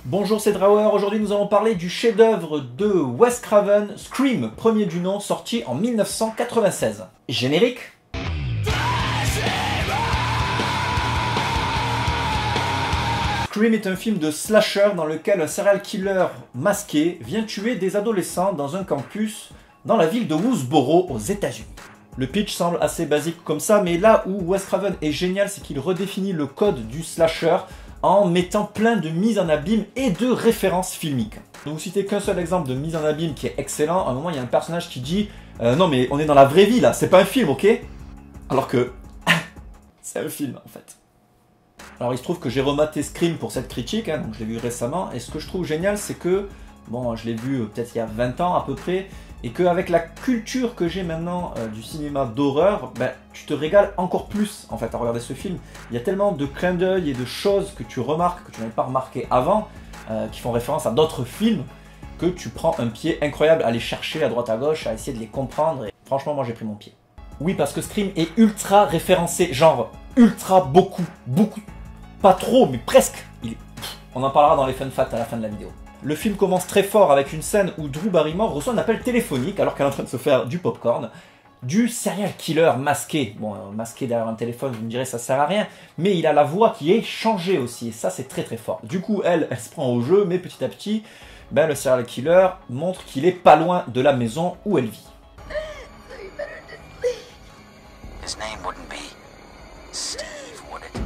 Bonjour, c'est Drawer. Aujourd'hui, nous allons parler du chef-d'œuvre de Wes Craven, Scream, premier du nom, sorti en 1996. Générique. Scream est un film de slasher dans lequel un serial killer masqué vient tuer des adolescents dans un campus dans la ville de Woodsboro aux États-Unis. Le pitch semble assez basique comme ça, mais là où Wes Craven est génial, c'est qu'il redéfinit le code du slasher en mettant plein de mises en abîme et de références filmiques. Je vais vous citer qu'un seul exemple de mise en abîme qui est excellent. À un moment, il y a un personnage qui dit non mais on est dans la vraie vie là, c'est pas un film, ok? Alors que c'est un film en fait. Alors il se trouve que j'ai rematé Scream pour cette critique, hein, donc je l'ai vu récemment, et ce que je trouve génial, c'est que, bon, je l'ai vu peut-être il y a 20 ans à peu près, et qu'avec la culture que j'ai maintenant du cinéma d'horreur, ben, tu te régales encore plus en fait à regarder ce film. Il y a tellement de clins d'œil et de choses que tu remarques, que tu n'avais pas remarqué avant, qui font référence à d'autres films, que tu prends un pied incroyable à les chercher à droite à gauche, à essayer de les comprendre, et franchement moi j'ai pris mon pied. Oui, parce que Scream est ultra référencé, genre ultra beaucoup, pas trop mais presque. On en parlera dans les fun facts à la fin de la vidéo. Le film commence très fort avec une scène où Drew Barrymore reçoit un appel téléphonique alors qu'elle est en train de se faire du popcorn du serial killer masqué. Bon, masqué derrière un téléphone, vous me direz ça sert à rien, mais il a la voix qui est changée aussi, et ça c'est très très fort. Du coup, elle se prend au jeu, mais petit à petit, ben, le serial killer montre qu'il est pas loin de la maison où elle vit. His name wouldn't be Steve, would it?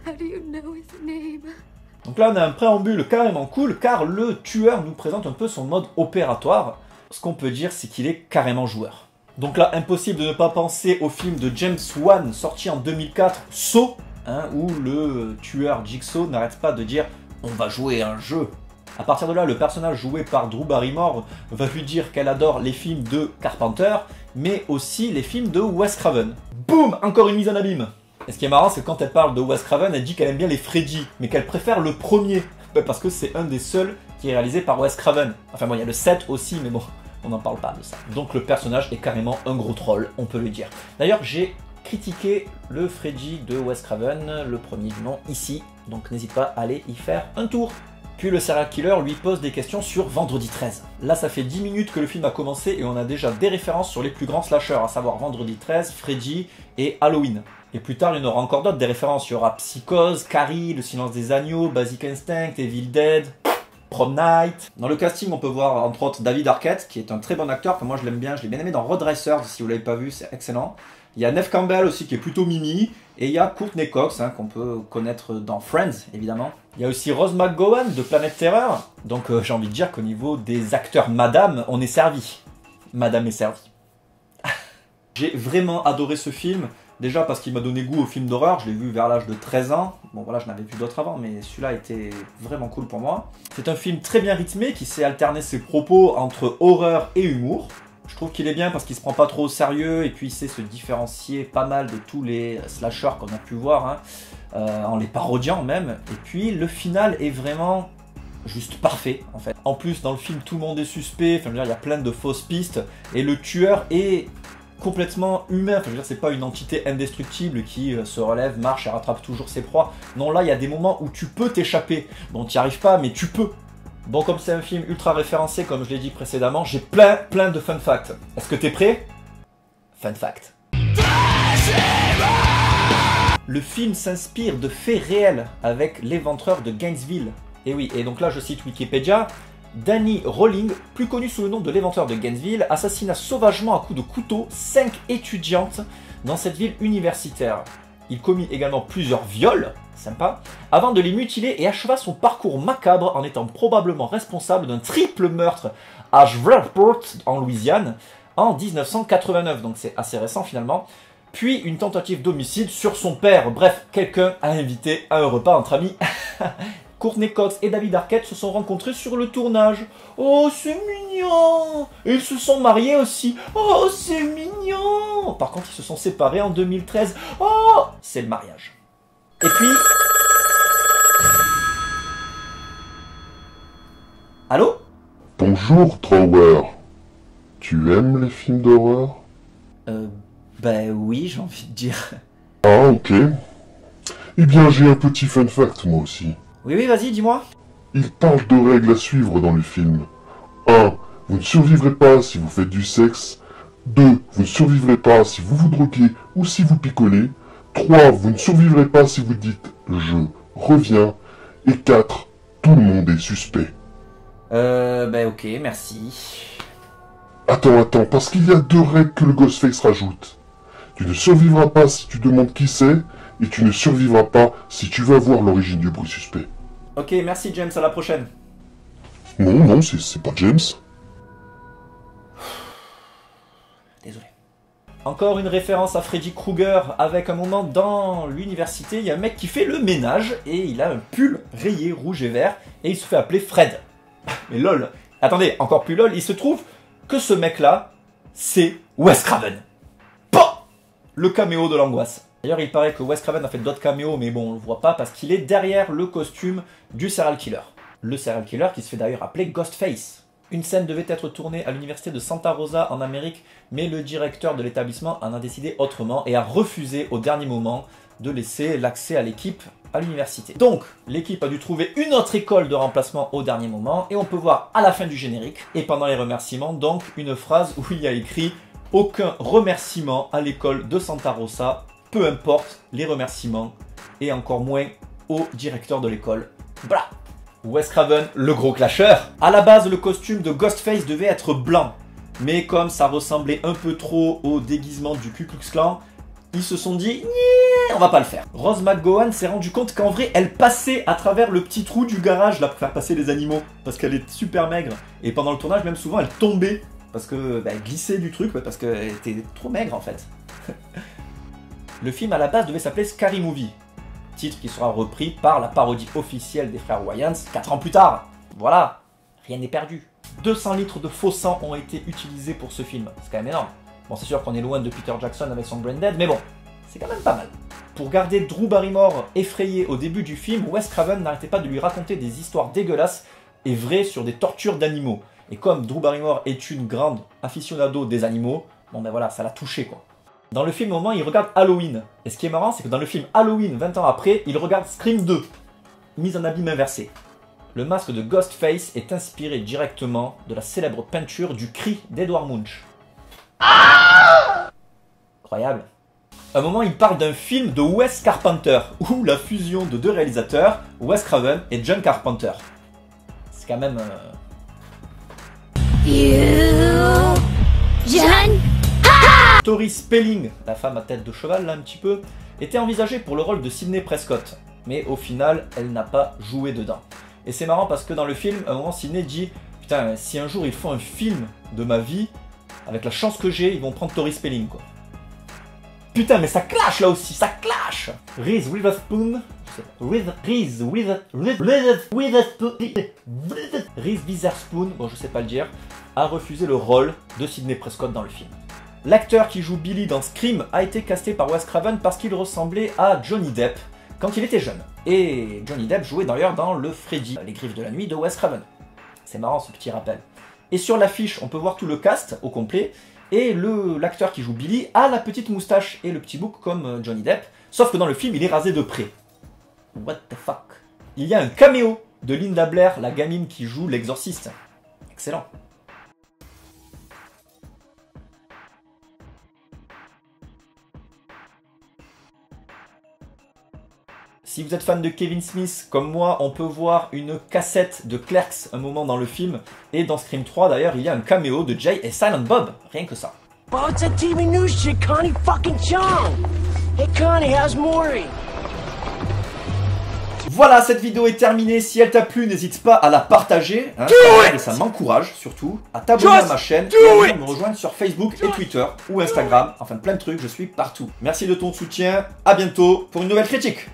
How do you know his name? Donc là on a un préambule carrément cool car le tueur nous présente un peu son mode opératoire. Ce qu'on peut dire c'est qu'il est carrément joueur. Donc là impossible de ne pas penser au film de James Wan sorti en 2004, Saw, hein, où le tueur Jigsaw n'arrête pas de dire on va jouer un jeu. À partir de là le personnage joué par Drew Barrymore va lui dire qu'elle adore les films de Carpenter mais aussi les films de Wes Craven. Boum, encore une mise en abîme. Et ce qui est marrant, c'est que quand elle parle de Wes Craven, elle dit qu'elle aime bien les Freddy, mais qu'elle préfère le premier. Parce que c'est un des seuls qui est réalisé par Wes Craven. Enfin bon, il y a le 7 aussi, mais bon, on n'en parle pas de ça. Donc le personnage est carrément un gros troll, on peut le dire. D'ailleurs, j'ai critiqué le Freddy de Wes Craven, le premier du nom, ici. Donc n'hésite pas à aller y faire un tour. Puis le serial killer lui pose des questions sur Vendredi 13. Là, ça fait 10 minutes que le film a commencé et on a déjà des références sur les plus grands slashers, à savoir Vendredi 13, Freddy et Halloween. Et plus tard, il y en aura encore d'autres, des références. Il y aura Psychose, Carrie, Le Silence des Agneaux, Basic Instinct, Evil Dead, Prom Night. Dans le casting, on peut voir entre autres David Arquette, qui est un très bon acteur. Enfin, moi, je l'aime bien. Je l'ai bien aimé dans Road Racers, si vous l'avez pas vu, c'est excellent. Il y a Neve Campbell aussi, qui est plutôt mimi. Et il y a Courtney Cox, hein, qu'on peut connaître dans Friends, évidemment. Il y a aussi Rose McGowan de Planète Terreur. Donc, j'ai envie de dire qu'au niveau des acteurs Madame, on est servi. Madame est servie. J'ai vraiment adoré ce film. Déjà parce qu'il m'a donné goût au film d'horreur, je l'ai vu vers l'âge de 13 ans. Bon voilà, je n'avais vu d'autres avant, mais celui-là était vraiment cool pour moi. C'est un film très bien rythmé, qui sait alterner ses propos entre horreur et humour. Je trouve qu'il est bien parce qu'il se prend pas trop au sérieux et puis il sait se différencier pas mal de tous les slashers qu'on a pu voir, hein, en les parodiant même. Et puis le final est vraiment juste parfait en fait. En plus dans le film tout le monde est suspect, enfin je veux dire il y a plein de fausses pistes et le tueur est complètement humain, enfin, je veux dire c'est pas une entité indestructible qui se relève, marche et rattrape toujours ses proies. Non, là il y a des moments où tu peux t'échapper. Bon, tu n'y arrives pas, mais tu peux. Bon, comme c'est un film ultra référencé, comme je l'ai dit précédemment, j'ai plein de fun facts. Est-ce que t'es prêt? Fun fact. Le film s'inspire de faits réels avec l'éventreur de Gainesville. Et oui, et donc là je cite Wikipédia. Danny Rolling, plus connu sous le nom de l'éventreur de Gainesville, assassina sauvagement à coups de couteau 5 étudiantes dans cette ville universitaire. Il commit également plusieurs viols, sympa, avant de les mutiler et acheva son parcours macabre en étant probablement responsable d'un triple meurtre à Shreveport, en Louisiane, en 1989, donc c'est assez récent finalement, puis une tentative d'homicide sur son père. Bref, quelqu'un a invité à un repas entre amis. Courtney Cox et David Arquette se sont rencontrés sur le tournage. Oh, c'est mignon! Et ils se sont mariés aussi. Oh, c'est mignon! Par contre, ils se sont séparés en 2013. Oh, c'est le mariage. Et puis... Allô? Bonjour, Drawer. Tu aimes les films d'horreur? Ben oui, j'ai envie de dire. Ah, ok. Eh bien, j'ai un petit fun fact, moi aussi. Oui, oui, vas-y, dis-moi. Il parle de règles à suivre dans le film. 1. Vous ne survivrez pas si vous faites du sexe. 2. Vous ne survivrez pas si vous vous droguez ou si vous picolez. 3. Vous ne survivrez pas si vous dites « je reviens ». Et 4. Tout le monde est suspect. Ben ok, merci. Attends, parce qu'il y a 2 règles que le Ghostface rajoute. Tu ne survivras pas si tu demandes qui c'est, et tu ne survivras pas si tu vas voir l'origine du bruit suspect. Ok, merci James, à la prochaine. Non, c'est pas James. Désolé. Encore une référence à Freddy Krueger avec un moment dans l'université, il y a un mec qui fait le ménage et il a un pull rayé rouge et vert et il se fait appeler Fred. Mais lol. Attendez, encore plus lol, il se trouve que ce mec-là, c'est Wes Craven. Bah, le caméo de l'angoisse. D'ailleurs, il paraît que Wes Craven a fait d'autres caméos, mais bon, on le voit pas parce qu'il est derrière le costume du serial killer. Le serial killer qui se fait d'ailleurs appeler Ghostface. Une scène devait être tournée à l'université de Santa Rosa en Amérique, mais le directeur de l'établissement en a décidé autrement et a refusé au dernier moment de laisser l'accès à l'équipe à l'université. Donc, l'équipe a dû trouver une autre école de remplacement au dernier moment, et on peut voir à la fin du générique, et pendant les remerciements, donc, une phrase où il y a écrit « Aucun remerciement à l'école de Santa Rosa, peu importe les remerciements, et encore moins au directeur de l'école. » Blah. Wes Craven, le gros clasheur. À la base, le costume de Ghostface devait être blanc, mais comme ça ressemblait un peu trop au déguisement du Ku Klux Klan, ils se sont dit on va pas le faire. Rose McGowan s'est rendu compte qu'en vrai, elle passait à travers le petit trou du garage là pour faire passer les animaux, parce qu'elle est super maigre. Et pendant le tournage, même souvent, elle tombait parce que elle glissait du truc, parce qu'elle était trop maigre en fait. Le film à la base devait s'appeler Scary Movie, titre qui sera repris par la parodie officielle des frères Wayans 4 ans plus tard. Voilà, rien n'est perdu. 200 litres de faux sang ont été utilisés pour ce film, c'est quand même énorme. Bon, c'est sûr qu'on est loin de Peter Jackson avec son Brain Dead, mais bon, c'est quand même pas mal. Pour garder Drew Barrymore effrayée au début du film, Wes Craven n'arrêtait pas de lui raconter des histoires dégueulasses et vraies sur des tortures d'animaux. Et comme Drew Barrymore est une grande aficionado des animaux, bon ben voilà, ça l'a touché quoi. Dans le film, au moment, il regarde Halloween. Et ce qui est marrant, c'est que dans le film Halloween, 20 ans après, il regarde Scream 2, mise en abîme inversé. Le masque de Ghostface est inspiré directement de la célèbre peinture du Cri d'Edward Munch. Incroyable. À un moment, il parle d'un film de Wes Carpenter, ou la fusion de 2 réalisateurs, Wes Craven et John Carpenter. C'est quand même... John? Tori Spelling, la femme à tête de cheval là un petit peu, était envisagée pour le rôle de Sidney Prescott, mais au final, elle n'a pas joué dedans. Et c'est marrant parce que dans le film, à un moment, Sidney dit « Putain, si un jour ils font un film de ma vie, avec la chance que j'ai, ils vont prendre Tori Spelling, quoi. » Putain, mais ça clash là aussi, ça clash. Reese Witherspoon, bon je sais pas le dire, a refusé le rôle de Sidney Prescott dans le film. L'acteur qui joue Billy dans Scream a été casté par Wes Craven parce qu'il ressemblait à Johnny Depp quand il était jeune. Et Johnny Depp jouait d'ailleurs dans le Freddy, Les Griffes de la Nuit de Wes Craven. C'est marrant ce petit rappel. Et sur l'affiche, on peut voir tout le cast au complet, et l'acteur qui joue Billy a la petite moustache et le petit bouc comme Johnny Depp, sauf que dans le film, il est rasé de près. What the fuck? Il y a un caméo de Linda Blair, la gamine qui joue l'exorciste. Excellent. Si vous êtes fan de Kevin Smith, comme moi, on peut voir une cassette de Clerks un moment dans le film. Et dans Scream 3, d'ailleurs, il y a un caméo de Jay et Silent Bob. Rien que ça. Oh, it's that TV news chick, Connie fucking Chung. Hey, Connie, how's Maury? Voilà, cette vidéo est terminée. Si elle t'a plu, n'hésite pas à la partager. Hein, ça m'encourage surtout à t'abonner à ma chaîne et à me rejoindre sur Facebook et Twitter ou Instagram. Enfin, plein de trucs, je suis partout. Merci de ton soutien. À bientôt pour une nouvelle critique.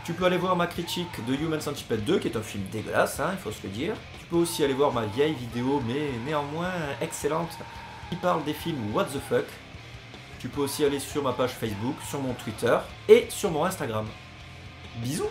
Tu peux aller voir ma critique de Human Centipede 2, qui est un film dégueulasse, hein, il faut se le dire. Tu peux aussi aller voir ma vieille vidéo, mais néanmoins excellente, qui parle des films What the Fuck. Tu peux aussi aller sur ma page Facebook, sur mon Twitter et sur mon Instagram. Bisous!